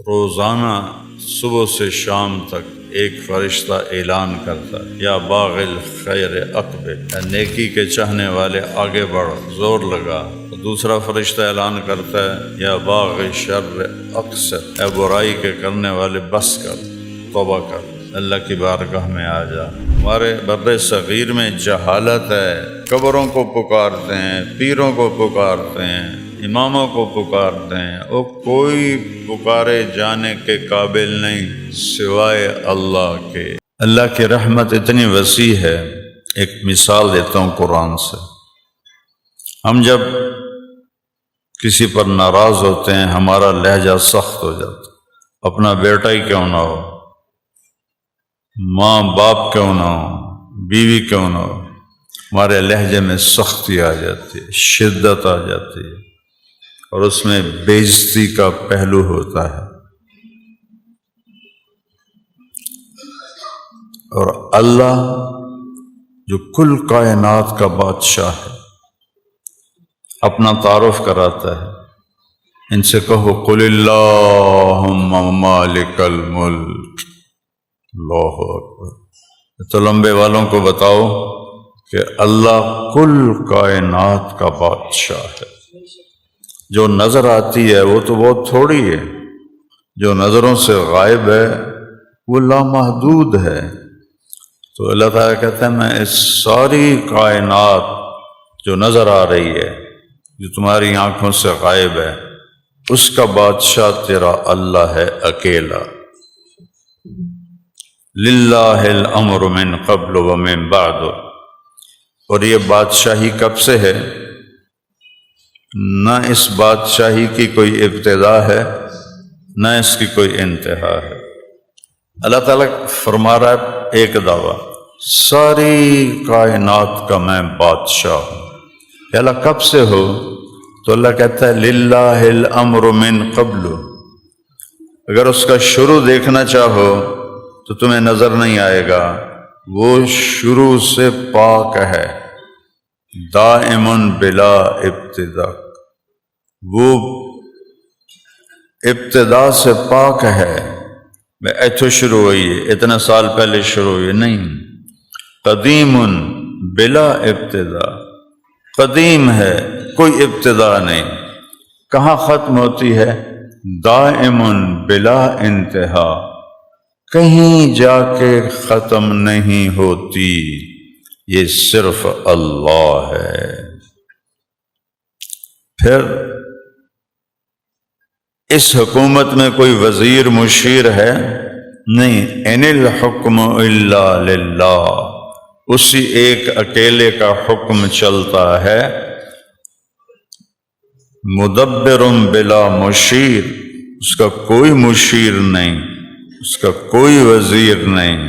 روزانہ صبح سے شام تک ایک فرشتہ اعلان کرتا ہے، یا باغ الخیر اقبل، نیکی کے چاہنے والے آگے بڑھ، زور لگا۔ دوسرا فرشتہ اعلان کرتا ہے، یا باغ شر اقصر، اے برائی کے کرنے والے بس کر، توبہ کر، اللہ کی بارگاہ میں آ جا۔ ہمارے بر صغیر میں جہالت ہے، قبروں کو پکارتے ہیں، پیروں کو پکارتے ہیں، اماموں کو پکارتے ہیں، وہ کوئی پکارے جانے کے قابل نہیں سوائے اللہ کے۔ اللہ کی رحمت اتنی وسیع ہے، ایک مثال دیتا ہوں قرآن سے۔ ہم جب کسی پر ناراض ہوتے ہیں، ہمارا لہجہ سخت ہو جاتا ہے، اپنا بیٹا ہی کیوں نہ ہو، ماں باپ کیوں نہ ہو، بیوی کیوں نہ ہو، ہمارے لہجے میں سختی آ جاتی ہے، شدت آ جاتی ہے، اور اس میں بے عزتی کا پہلو ہوتا ہے۔ اور اللہ جو کل کائنات کا بادشاہ ہے اپنا تعارف کراتا ہے، ان سے کہو قل اللہم مالک الملک، اللہ اکبر۔ تو لمبے والوں کو بتاؤ کہ اللہ کل کائنات کا بادشاہ ہے۔ جو نظر آتی ہے وہ تو بہت تھوڑی ہے، جو نظروں سے غائب ہے وہ لامحدود ہے۔ تو اللہ تعالیٰ کہتا ہے میں اس ساری کائنات جو نظر آ رہی ہے، جو تمہاری آنکھوں سے غائب ہے، اس کا بادشاہ تیرا اللہ ہے اکیلا۔ للہ الامر من قبل ومن بعد، اور یہ بادشاہی کب سے ہے؟ نہ اس بادشاہی کی کوئی ابتدا ہے، نہ اس کی کوئی انتہا ہے۔ اللہ تعالیٰ فرما رہا ہے ایک دعویٰ، ساری کائنات کا میں بادشاہ ہوں۔ کہ اللہ کب سے ہو؟ تو اللہ کہتا ہے للہ الامر من قبل۔ اگر اس کا شروع دیکھنا چاہو تو تمہیں نظر نہیں آئے گا، وہ شروع سے پاک ہے، دائم بلا ابتدا، وہ ابتدا سے پاک ہے۔ میں ایتھو شروع ہوئی ہے، اتنا سال پہلے شروع ہوئی نہیں، قدیم بلا ابتدا، قدیم ہے، کوئی ابتدا نہیں۔ کہاں ختم ہوتی ہے؟ دائم بلا انتہا، کہیں جا کے ختم نہیں ہوتی، یہ صرف اللہ ہے۔ پھر اس حکومت میں کوئی وزیر مشیر ہے؟ نہیں، ان الحکم الا للہ، اسی ایک اکیلے کا حکم چلتا ہے۔ مدبر بلا مشیر، اس کا کوئی مشیر نہیں، اس کا کوئی وزیر نہیں،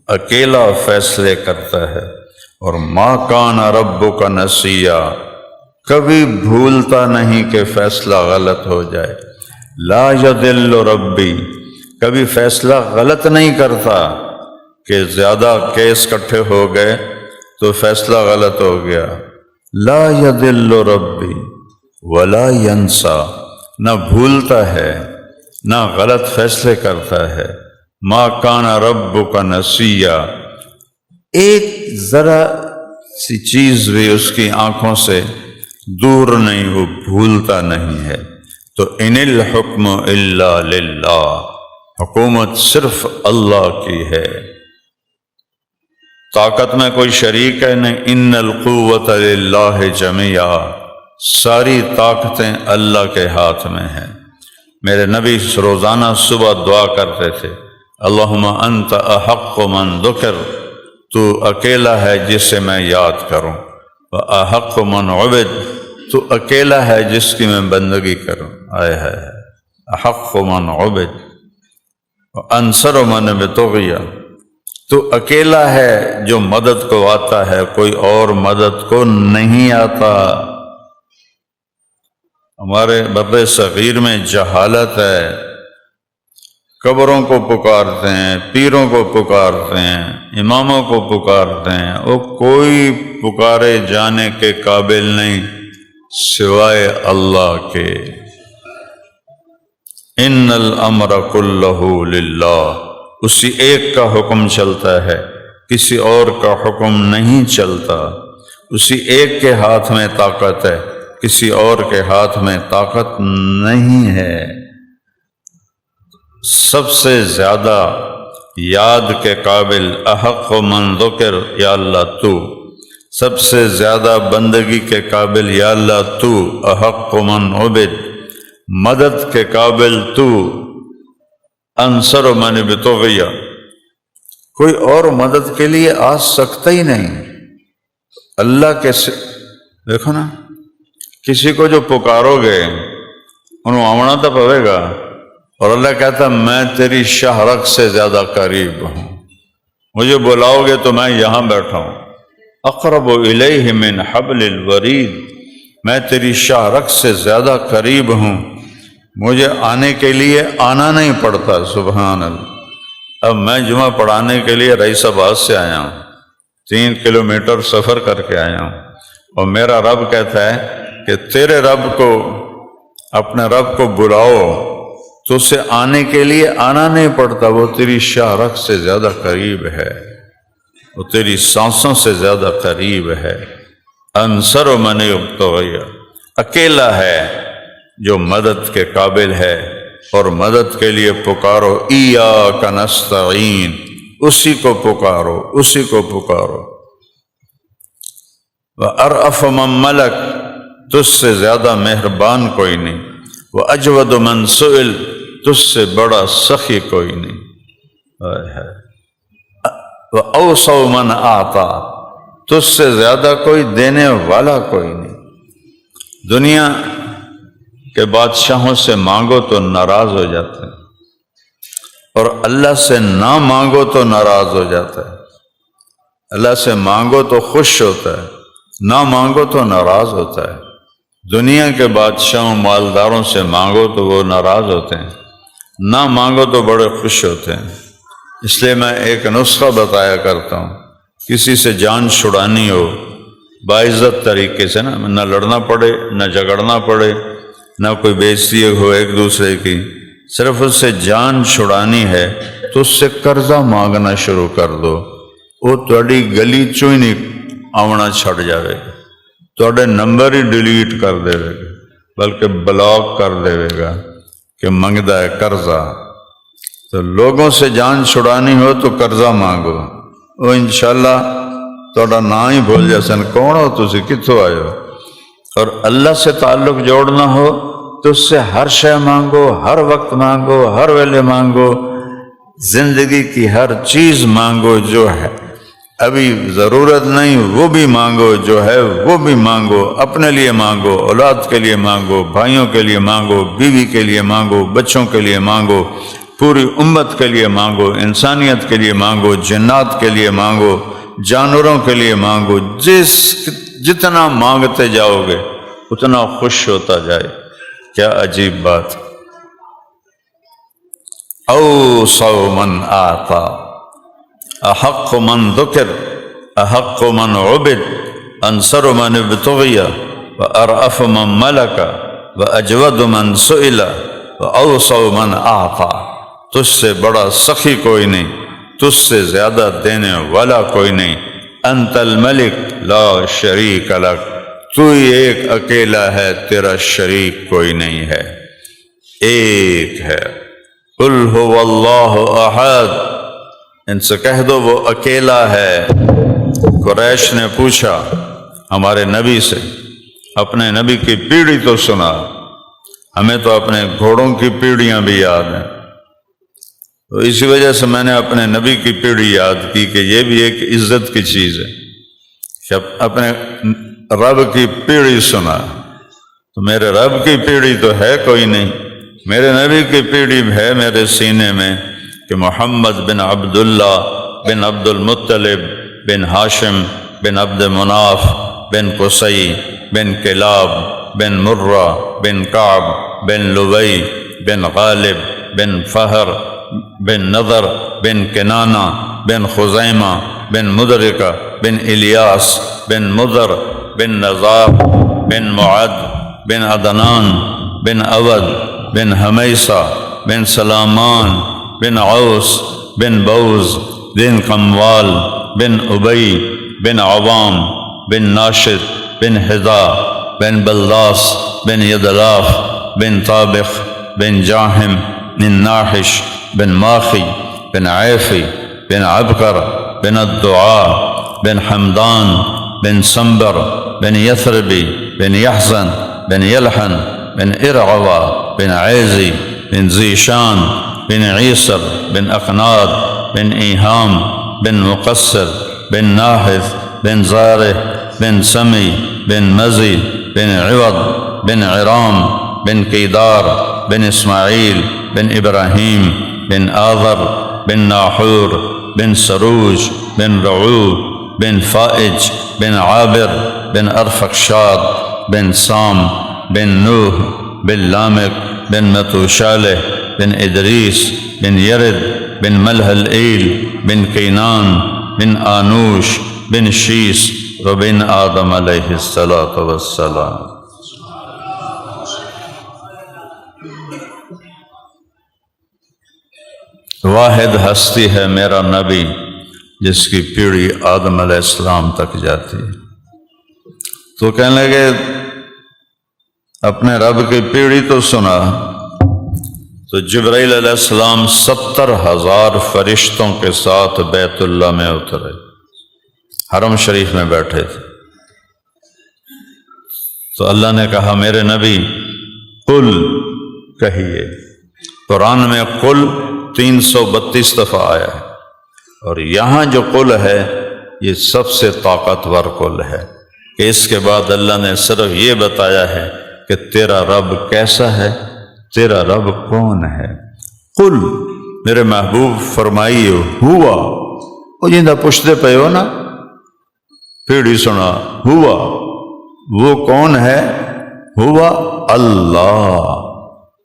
اکیلا فیصلے کرتا ہے۔ اور ما کان ربک نسیا، کبھی بھولتا نہیں کہ فیصلہ غلط ہو جائے۔ لا یضل ربی، کبھی فیصلہ غلط نہیں کرتا کہ زیادہ کیس کٹھے ہو گئے تو فیصلہ غلط ہو گیا۔ لا یضل ربی ولا ینسا، نہ بھولتا ہے نہ غلط فیصلے کرتا ہے۔ ما کان ربک نسیا، ایک ذرا سی چیز بھی اس کی آنکھوں سے دور نہیں، وہ بھولتا نہیں ہے۔ تو ان الحکم الا للہ، حکومت صرف اللہ کی ہے، طاقت میں کوئی شریک ہے نہیں۔ ان القوت للہ جميعا، ساری طاقتیں اللہ کے ہاتھ میں ہیں۔ میرے نبی روزانہ صبح دعا کرتے تھے، اللہم انت احق من ذکر، تو اکیلا ہے جسے میں یاد کروں، واحق من عبد، تو اکیلا ہے جس کی میں بندگی کروں۔ آئے ہے احق من عبد انصر من بتغی، تو اکیلا ہے جو مدد کو آتا ہے، کوئی اور مدد کو نہیں آتا۔ ہمارے بر صغیر میں جہالت ہے، قبروں کو پکارتے ہیں، پیروں کو پکارتے ہیں، اماموں کو پکارتے ہیں، وہ کوئی پکارے جانے کے قابل نہیں سوائے اللہ کے۔ ان الامر کلہ للہ، اسی ایک کا حکم چلتا ہے، کسی اور کا حکم نہیں چلتا۔ اسی ایک کے ہاتھ میں طاقت ہے، کسی اور کے ہاتھ میں طاقت نہیں ہے۔ سب سے زیادہ یاد کے قابل احق من ذکر یا اللہ تو، سب سے زیادہ بندگی کے قابل یا اللہ تو، احق من عبد، مدد کے قابل تو، انصر من ابتغی، کوئی اور مدد کے لیے آ سکتا ہی نہیں۔ اللہ کے دیکھو نا، کسی کو جو پکارو گے انہوں آونا تو پوے گا، اور اللہ کہتا میں تیری شہرک سے زیادہ قریب ہوں، مجھے بلاؤ گے تو میں یہاں بیٹھا ہوں۔ اقرب الیہ من حبل الورید، میں تیری شہرک سے زیادہ قریب ہوں، مجھے آنے کے لیے آنا نہیں پڑتا۔ سبحان اللہ۔ اب میں جمعہ پڑھانے کے لیے رئیس آباد سے آیا ہوں، 3 کلومیٹر سفر کر کے آیا ہوں، اور میرا رب کہتا ہے کہ تیرے رب کو، اپنے رب کو بلاؤ تو اسے آنے کے لیے آنا نہیں پڑتا، وہ تیری شہرک سے زیادہ قریب ہے، وہ تیری سانسوں سے زیادہ قریب ہے۔ انصر من ابتغی، اکیلا ہے جو مدد کے قابل ہے، اور مدد کے لیے پکارو، ایاک نستعین، اسی کو پکارو، اسی کو پکارو۔ وَأَرْأَفَ مَن مَلَک، تجھ سے زیادہ مہربان کوئی نہیں، وَأَجْوَدُ مَن سُئِل، تجھ سے بڑا سخی کوئی نہیں، وَأَوْسَعُ مَن أَعْطَىٰ، تجھ سے زیادہ کوئی دینے والا کوئی نہیں۔ دنیا کہ بادشاہوں سے مانگو تو ناراض ہو جاتے ہیں، اور اللہ سے نہ مانگو تو ناراض ہو جاتا ہے۔ اللہ سے مانگو تو خوش ہوتا ہے، نہ مانگو تو ناراض ہوتا ہے۔ دنیا کے بادشاہوں مالداروں سے مانگو تو وہ ناراض ہوتے ہیں، نہ مانگو تو بڑے خوش ہوتے ہیں۔ اس لیے میں ایک نسخہ بتایا کرتا ہوں، کسی سے جان چھڑانی ہو باعزت طریقے سے، نہ لڑنا پڑے، نہ جھگڑنا پڑے، نہ کوئی بےعزتی ہو ایک دوسرے کی، صرف اس سے جان چھڑانی ہے تو اس سے قرضہ مانگنا شروع کر دو، وہ تھوڑی گلی چوں ہی نہیں آونا چھڑ جاوے گا، تھوڑے نمبر ہی ڈیلیٹ کر دے گا، بلکہ بلاک کر دے گا کہ منگدا ہے قرضہ۔ تو لوگوں سے جان چھڑانی ہو تو قرضہ مانگو، وہ انشاءاللہ تھوڑا نا ہی بھول جاسن، کون ہو تسی، کتوں آئے ہو۔ اور اللہ سے تعلق جوڑنا ہو تو اس سے ہر شے مانگو، ہر وقت مانگو، ہر ویلے مانگو، زندگی کی ہر چیز مانگو، جو ہے ابھی ضرورت نہیں وہ بھی مانگو، جو ہے وہ بھی مانگو، اپنے لیے مانگو، اولاد کے لیے مانگو، بھائیوں کے لیے مانگو، بیوی کے لیے مانگو، بچوں کے لیے مانگو، پوری امت کے لیے مانگو، انسانیت کے لیے مانگو، جنات کے لیے مانگو، جانوروں کے لیے مانگو۔ جتنا مانگتے جاؤ گے اتنا خوش ہوتا جائے۔ کیا عجیب بات۔ اوسع من آتا، احق من ذکر، احق من عبد، انصر من ابتغی، وارأف من ملک، واجود من سئل، واوسع من آتا، تجھ سے بڑا سخی کوئی نہیں، تجھ سے زیادہ دینے والا کوئی نہیں۔ انت الملک لا شریک لک، تو ہی ایک اکیلا ہے، تیرا شریک کوئی نہیں ہے، ایک ہے۔ قل هو اللہ احد، ان سے کہہ دو وہ اکیلا ہے۔ قریش نے پوچھا ہمارے نبی سے، اپنے نبی کی پیڑھی تو سنا، ہمیں تو اپنے گھوڑوں کی پیڑھیاں بھی یاد ہیں، تو اسی وجہ سے میں نے اپنے نبی کی پیڑھی یاد کی کہ یہ بھی ایک عزت کی چیز ہے کہ اپنے رب کی پیڑھی سنا۔ تو میرے رب کی پیڑھی تو ہے کوئی نہیں، میرے نبی کی پیڑھی ہے میرے سینے میں کہ محمد بن عبداللہ بن عبد المطلب بن ہاشم بن عبد مناف بن قصی بن کلاب بن مرہ بن کعب بن لبی بن غالب بن فہر بن نضر بن کنانہ بن خزیمہ بن مدرکہ بن الیاس بن مضر بن نزار بن معد بن عدنان بن اود بن حمیسہ بن سلامان بن عوس بن بوز بن قموال بن ابی بن عوام بن ناشد بن حذا بن بلداس بن یدلاف بن طابخ بن جاحم بن ناحش بن ماخی بن عیفی بن عبقر بن الدعاء بن حمدان بن سنبر بن یثربی بن یحزن بن یلحن بن ارعوى بن عیزی بن زیشان بن عیسر بن اقناد بن ایہام بن مقصر بن ناحث بن زارح بن سمی بن مزی بن عوض بن عرام بن قیدار بن اسماعیل بن ابراہیم بن آذر بن ناحور بن سروج بن رعو بن فائج بن عابر بن ارفقشاد بن سام بن نوح بن لامک بن متوشالح بن ادریس بن یرد بن ملہلئیل بن کینان بن آنوش بن شیس وبن آدم علیہ السلام۔ واحد ہستی ہے میرا نبی جس کی پیڑھی آدم علیہ السلام تک جاتی ہے۔ تو کہنے لگے اپنے رب کی پیڑھی تو سنا، تو جبرائیل علیہ السلام 70,000 فرشتوں کے ساتھ بیت اللہ میں اترے، حرم شریف میں بیٹھے تھے۔ تو اللہ نے کہا میرے نبی قل کہیے۔ قرآن میں قل 332 دفعہ آیا ہے، اور یہاں جو قل ہے یہ سب سے طاقتور قل ہے کہ اس کے بعد اللہ نے صرف یہ بتایا ہے کہ تیرا رب کیسا ہے، تیرا رب کون ہے۔ قل میرے محبوب فرمائیے ہوا، وہ جندہ پوچھتے پہ ہو نا، پیڑھی سنا ہوا، وہ کون ہے؟ ہوا اللہ،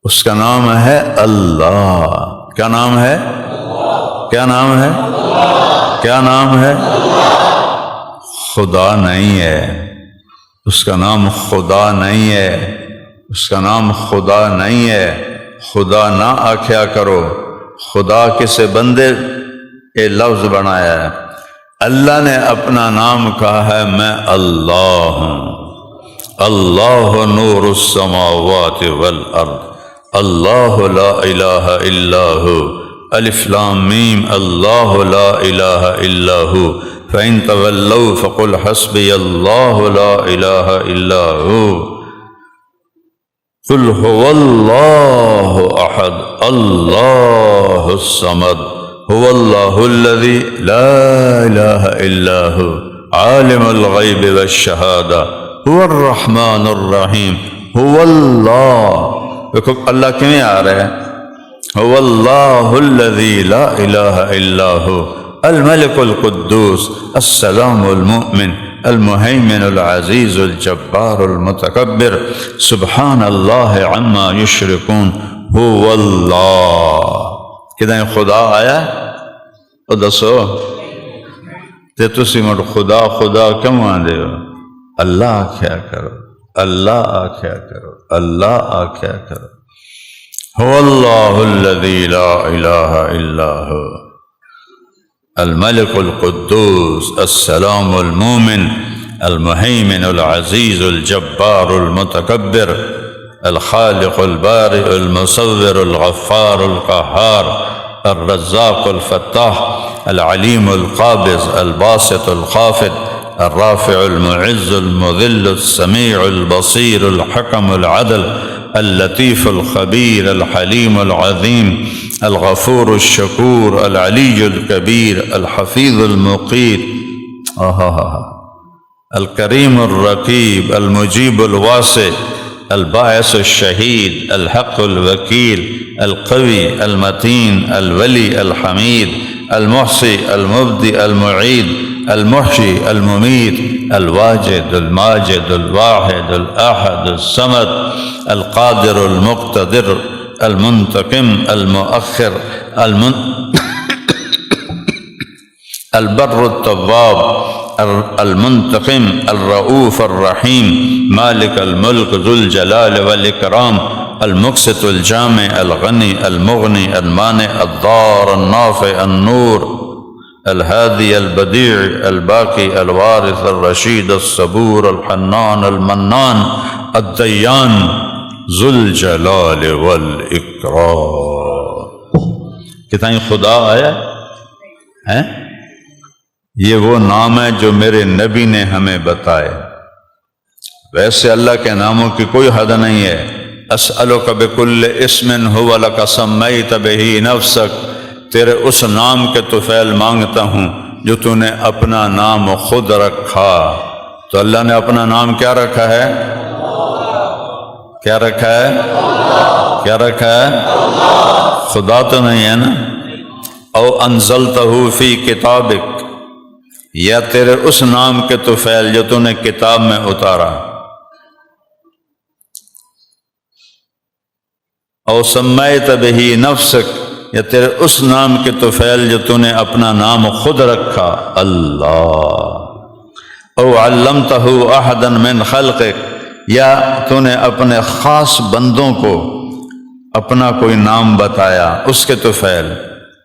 اس کا نام ہے اللہ۔ کیا نام ہے؟ کیا نام ہے؟ کیا نام ہے؟ خدا نہیں ہے، اس کا نام خدا نہیں ہے، اس کا نام خدا نہیں ہے۔ خدا نہ آکھیا کرو، خدا کسے بندے یہ لفظ بنایا ہے۔ اللہ نے اپنا نام کہا ہے میں اللہ ہوں۔ اللہ نور السماوات والارض، اللہ لا الہ الا ہو، الف لام میم، اللہ لا الہ الا ہو، فإن تولوا فقل حسبی اللہ لا الہ الا ہو، قل هو اللہ احد اللہ الصمد، هو اللہ الذی لا الہ الا ہو، عالم الغیب والشہادہ، هو الرحمن الرحیم، هو اللہ۔ دیکھو اللہ کیوں آ رہے ہیں؟ هو اللہ الذی لا الہ الا ہو، الملک القدوس السلام المؤمن المہیمن العزیز الجبار المتکبر، سبحان اللہ عما یشرکون، هو اللہ۔ کدھیں خدا آیا؟ او دسو تے تسی مڑ خدا خدا کیوں آندے ہو؟ اللہ آکھیا کرو، اللہ آکھیا کرو، اللہ آکھیا کرو۔ هو اللہ الذی لا الہ الا ہو، الملک القدوس السلام المؤمن المہیمن العزیز الجبار المتکبر، الخالق البارئ المصور الغفار القہار، الرزاق الفتاح، العلیم القابض الباسط الخافض، الرافع المعز المذل السمیع البصیر الحکم العدل، اللطیف الخبیر الحلیم العظیم، الغفور الشکور العلی الکبیر، الحفیظ المقیت، الکریم الرقیب، المجیب الواسع، الباعث الشہید، الحق الوکیل، القوی المتین، الولی الحمید، المحصی المبدی المعید، المحشی الممید، الواجد الماجد الواحد الأحد الصمد، القادر المقتدر، المنتقم المؤخر، البر التواب، المنتقم، الرؤوف الرحیم، مالک الملک ذو الجلال والإکرام، المقسط الجامع الغنی المغنی المانع الضار النافع النور الهادي البديع الباقي الوارث الرشيد الصبور الحنان المنان الديان ذو الجلال والإكرام۔ کتنا خدا آیا ہے؟ یہ وہ نام ہے جو میرے نبی نے ہمیں بتائے۔ ویسے اللہ کے ناموں کی کوئی حد نہیں ہے۔ اسألک بکل اسم هو لک سمیت بہ نفسک، تیرے اس نام کے طفیل مانگتا ہوں جو تو نے اپنا نام خود رکھا۔ تو اللہ نے اپنا نام کیا رکھا ہے؟ کیا رکھا ہے؟ کیا رکھا ہے؟ خدا تو نہیں ہے نا۔ او انزلتہ فی کتابک، یا تیرے اس نام کے طفیل جو تو نے کتاب میں اتارا۔ او سمیت بہ نفسک، یا تیرے اس نام کے طفیل جو تو نے اپنا نام خود رکھا، اللہ۔ او علمتہ احدا من خلقک، یا تو نے اپنے خاص بندوں کو اپنا کوئی نام بتایا اس کے طفیل۔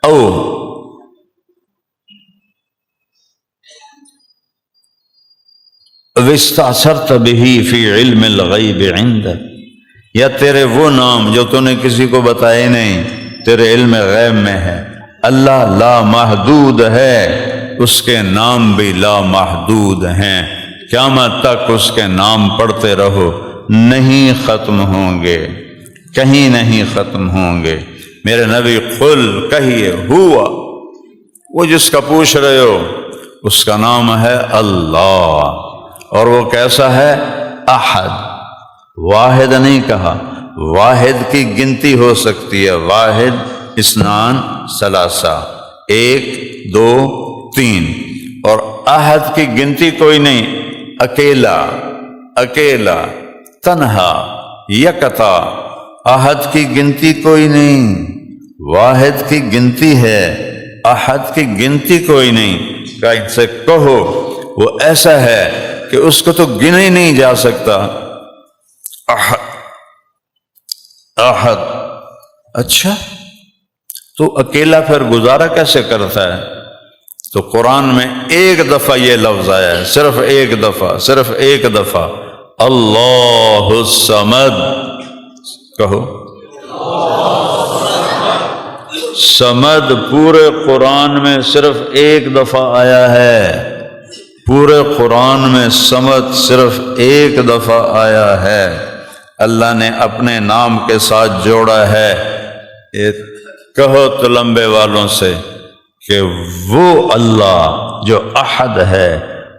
او واستأثرت بہ فی علم الغیب عندک، یا تیرے وہ نام جو تو نے کسی کو بتائے نہیں، تیرے علم غیب میں ہے۔ اللہ لا محدود ہے، اس کے نام بھی لا محدود ہیں، قیامت تک اس کے نام پڑھتے رہو، نہیں ختم ہوں گے، کہیں نہیں ختم ہوں گے۔ میرے نبی قل کہیے ہوا، وہ جس کا پوچھ رہے ہو اس کا نام ہے اللہ، اور وہ کیسا ہے؟ احد، واحد نہیں کہا، واحد کی گنتی ہو سکتی ہے، واحد اثنان ثلاثہ، ایک دو تین، اور احد کی گنتی کوئی نہیں، اکیلا، اکیلا، تنہا، یکتا، احد کی گنتی کوئی نہیں، واحد کی گنتی ہے، احد کی گنتی کوئی نہیں۔ کہ ان سے کہو وہ ایسا ہے کہ اس کو تو گنا ہی نہیں جا سکتا۔ احد، احد، اچھا تو اکیلا پھر گزارا کیسے کرتا ہے؟ تو قرآن میں ایک دفعہ یہ لفظ آیا ہے، صرف ایک دفعہ، صرف ایک دفعہ، اللہ الصمد۔ کہو صمد پورے قرآن میں صرف ایک دفعہ آیا ہے، پورے قرآن میں صمد صرف ایک دفعہ آیا ہے۔ اللہ نے اپنے نام کے ساتھ جوڑا ہے۔ کہو تو لمبے والوں سے کہ وہ اللہ جو احد ہے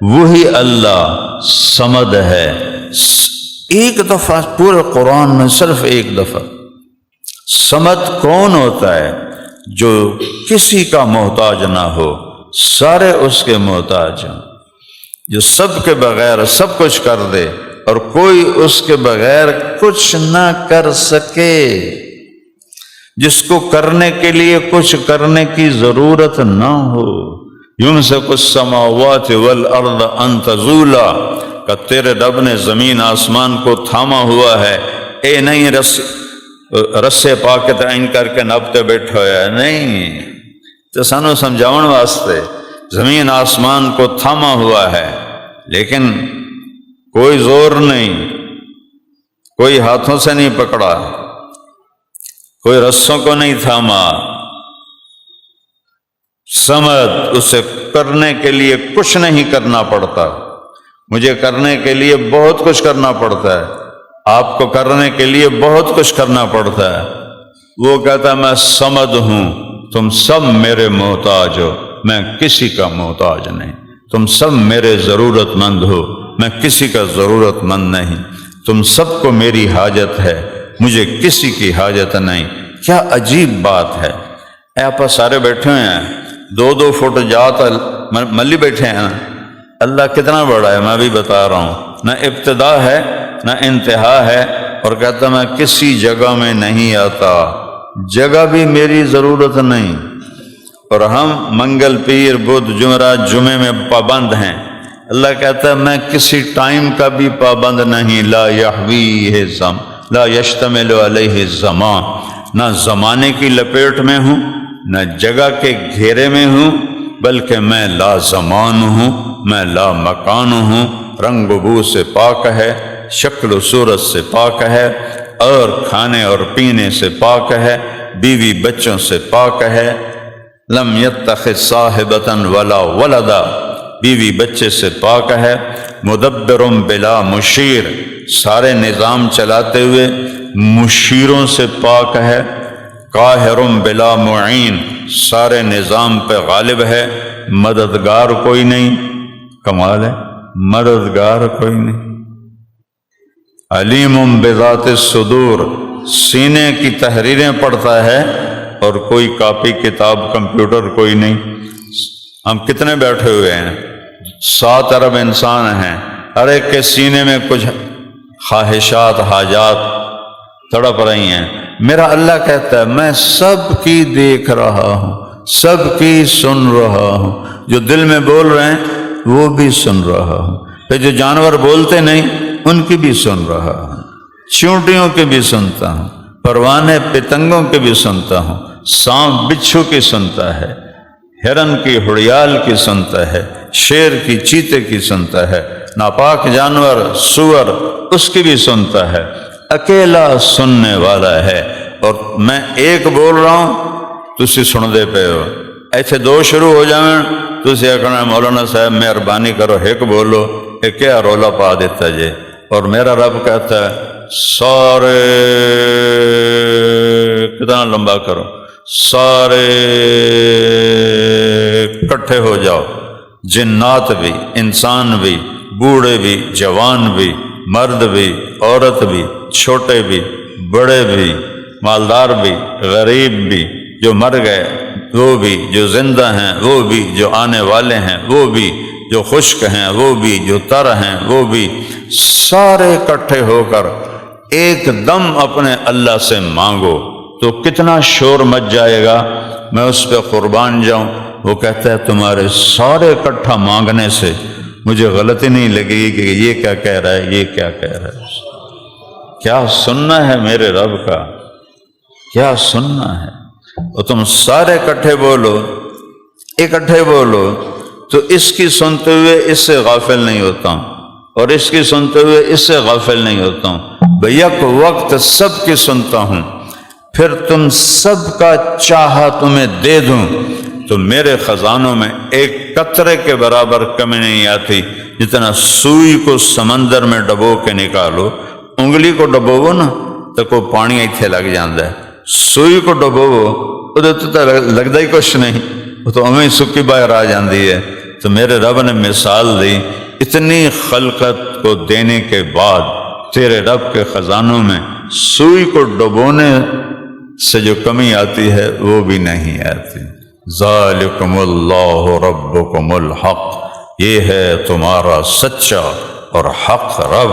وہی اللہ صمد ہے۔ ایک دفعہ پورے قرآن میں صرف ایک دفعہ۔ صمد کون ہوتا ہے؟ جو کسی کا محتاج نہ ہو، سارے اس کے محتاج ہوں، جو سب کے بغیر سب کچھ کر دے اور کوئی اس کے بغیر کچھ نہ کر سکے، جس کو کرنے کے لیے کچھ کرنے کی ضرورت نہ ہو۔ یمسک السماوات والارض ان تزولا، کہ تیرے رب نے زمین آسمان کو تھاما ہوا ہے، اے نہیں رسے پا کے تعین کر کے نپتے بیٹھا ہے، نہیں، تو سانو سمجھاؤن واسطے زمین آسمان کو تھاما ہوا ہے، لیکن کوئی زور نہیں، کوئی ہاتھوں سے نہیں پکڑا، کوئی رسوں کو نہیں تھاما۔ صمد، اسے کرنے کے لیے کچھ نہیں کرنا پڑتا۔ مجھے کرنے کے لیے بہت کچھ کرنا پڑتا ہے، آپ کو کرنے کے لیے بہت کچھ کرنا پڑتا ہے۔ وہ کہتا ہے میں صمد ہوں، تم سب میرے محتاج ہو، میں کسی کا محتاج نہیں۔ تم سب میرے ضرورت مند ہو، میں کسی کا ضرورت مند نہیں۔ تم سب کو میری حاجت ہے، مجھے کسی کی حاجت نہیں۔ کیا عجیب بات ہے۔ آپ سارے بیٹھے ہوئے ہیں، 2-2 فٹ جات ملی بیٹھے ہیں نا۔ اللہ کتنا بڑا ہے میں بھی بتا رہا ہوں، نہ ابتدا ہے نہ انتہا ہے، اور کہتا میں کسی جگہ میں نہیں آتا، جگہ بھی میری ضرورت نہیں۔ اور ہم منگل پیر بدھ جمعرات جمعے میں پابند ہیں، اللہ کہتا ہے میں کسی ٹائم کا بھی پابند نہیں، لا یحویہ لا یشتمل علیہ زمان، نہ زمانے کی لپیٹ میں ہوں نہ جگہ کے گھیرے میں ہوں، بلکہ میں لا زمان ہوں، میں لا مکان ہوں، رنگ و بو سے پاک ہے، شکل و صورت سے پاک ہے، اور کھانے اور پینے سے پاک ہے، بیوی بچوں سے پاک ہے، لم یتخذ صاحبۃ ولا ولدا، بیوی بچے سے پاک ہے، مدبر بلا مشیر، سارے نظام چلاتے ہوئے مشیروں سے پاک ہے، قاہر بلا معین، سارے نظام پہ غالب ہے، مددگار کوئی نہیں، کمال ہے، مددگار کوئی نہیں، علیم بذات الصدور، سینے کی تحریریں پڑھتا ہے اور کوئی کاپی کتاب کمپیوٹر کوئی نہیں۔ ہم کتنے بیٹھے ہوئے ہیں، 7 ارب انسان ہیں، ہر ایک کے سینے میں کچھ خواہشات حاجات تڑپ رہی ہیں، میرا اللہ کہتا ہے میں سب کی دیکھ رہا ہوں، سب کی سن رہا ہوں، جو دل میں بول رہے ہیں وہ بھی سن رہا ہوں، پھر جو جانور بولتے نہیں ان کی بھی سن رہا ہوں، چونٹیوں کی بھی سنتا ہوں، پروانے پتنگوں کی بھی سنتا ہوں، سانپ بچھو کی سنتا ہے، ہرن کی ہڑیال کی سنتا ہے، شیر کی چیتے کی سنتا ہے، ناپاک جانور سور اس کی بھی سنتا ہے، اکیلا سننے والا ہے، اور میں ایک بول رہا ہوں تسی سن دے پے ہو، ایسے 2 شروع ہو جائیں تسی آکھنا مولانا صاحب مہربانی کرو ایک بولو، ایک کیا رولا پا دیتا جے، اور میرا رب کہتا ہے سارے، کتنا لمبا کرو، سارے اکٹھے ہو جاؤ، جنات بھی، انسان بھی، بوڑھے بھی، جوان بھی، مرد بھی، عورت بھی، چھوٹے بھی، بڑے بھی، مالدار بھی، غریب بھی، جو مر گئے وہ بھی، جو زندہ ہیں وہ بھی، جو آنے والے ہیں وہ بھی، جو خشک ہیں وہ بھی، جو تر ہیں وہ بھی، سارے اکٹھے ہو کر ایک دم اپنے اللہ سے مانگو تو کتنا شور مچ جائے گا، میں اس پہ قربان جاؤں۔ وہ کہتا ہے تمہارے سارے اکٹھا مانگنے سے مجھے غلطی نہیں لگے گی کہ یہ کیا کہہ رہا ہے، یہ کیا کہہ رہا ہے، کیا سننا ہے میرے رب کا، کیا سننا ہے، اور تم سارے اکٹھے بولو، اکٹھے بولو تو اس کی سنتے ہوئے اس سے غافل نہیں ہوتا ہوں، اور اس کی سنتے ہوئے اس سے غافل نہیں ہوتا ہوں، بیک وقت سب کی سنتا ہوں، پھر تم سب کا چاہا تمہیں دے دوں تو میرے خزانوں میں ایک قطرے کے برابر کمی نہیں آتی، جتنا سوئی کو سمندر میں ڈبو کے نکالو، انگلی کو ڈبوو نا تو کوئی پانی ایتھے لگ جاندہ ہے، سوئی کو ڈبوو وہ تو لگتا ہی کچھ نہیں، وہ تو ہمیں سکی باہر آ جاندی ہے۔ تو میرے رب نے مثال دی، اتنی خلقت کو دینے کے بعد تیرے رب کے خزانوں میں سوئی کو ڈبونے سے جو کمی آتی ہے وہ بھی نہیں آتی۔ ذالکم اللہ ربکم الحق، یہ ہے تمہارا سچا اور حق رب۔